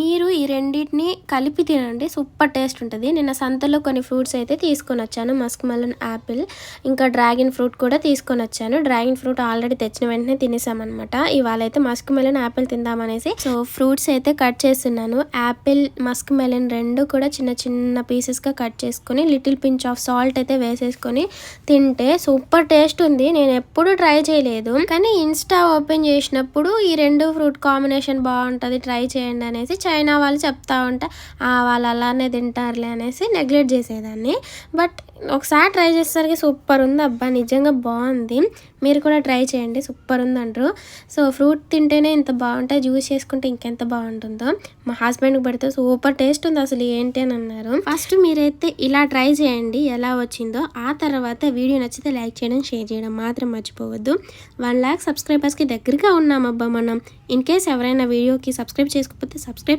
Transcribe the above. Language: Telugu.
మీరు ఈ రెండిటిని కలిపి తినండి, సూపర్ టేస్ట్ ఉంటుంది. నిన్న సంతలో కొన్ని ఫ్రూట్స్ అయితే తీసుకొని వచ్చాను, మస్క్ మెలన్, యాపిల్, ఇంకా డ్రాగన్ ఫ్రూట్ కూడా తీసుకొని వచ్చాను. డ్రాగన్ ఫ్రూట్ ఆల్రెడీ తెచ్చిన వెంటనే తినేసామన్నమాట. ఇవాళ అయితే మస్క్ మెలన్, యాపిల్ తిందామనేసి సో ఫ్రూట్స్ అయితే కట్ చేస్తున్నాను. యాపిల్, మస్క్ మెలన్ రెండు కూడా చిన్న చిన్న పీసెస్గా కట్ చేసుకొని లిటిల్ పించ్ ఆఫ్ సాల్ట్ అయితే వేసేసుకొని తింటే సూపర్ టేస్ట్ ఉంది. నేను ఎప్పుడు ట్రై చేయలేదు, కానీ ఇన్స్టా ఓపెన్ చేసినప్పుడు ఈ రెండు ఫ్రూట్ కాంబినేషన్ బాగుంటుంది, ట్రై చేయండి అనేసి చైనా వాళ్ళు చెప్తా ఉంటే వాళ్ళు అలానే తింటారులే అనేసి నెగ్లెక్ట్ చేసేదాన్ని. బట్ ఒకసారి ట్రై చేసేసరికి సూపర్ ఉంది, అబ్బా నిజంగా బాగుంది. మీరు కూడా ట్రై చేయండి, సూపర్ ఉంది అంటారు. సో ఫ్రూట్ తింటేనే ఇంత బాగుంటాయి, జ్యూస్ చేసుకుంటే ఇంకెంత బాగుంటుందో. మా హస్బెండ్కి పెడితే సూపర్ టేస్ట్ ఉంది అసలు ఏంటి అని అన్నారు. ఫస్ట్ మీరైతే ఇలా ట్రై చేయండి ఎలా వచ్చిందో. ఆ తర్వాత వీడియో నచ్చితే లైక్ చేయడం, షేర్ చేయడం మాత్రం మర్చిపోవద్దు. 1 lakh సబ్స్క్రైబర్స్కి దగ్గరగా ఉన్నామబ్బా మనం. ఇన్ కేస్ ఎవరైనా వీడియోకి సబ్స్క్రైబ్ చేసుకోకపోతే సబ్స్క్రైబ్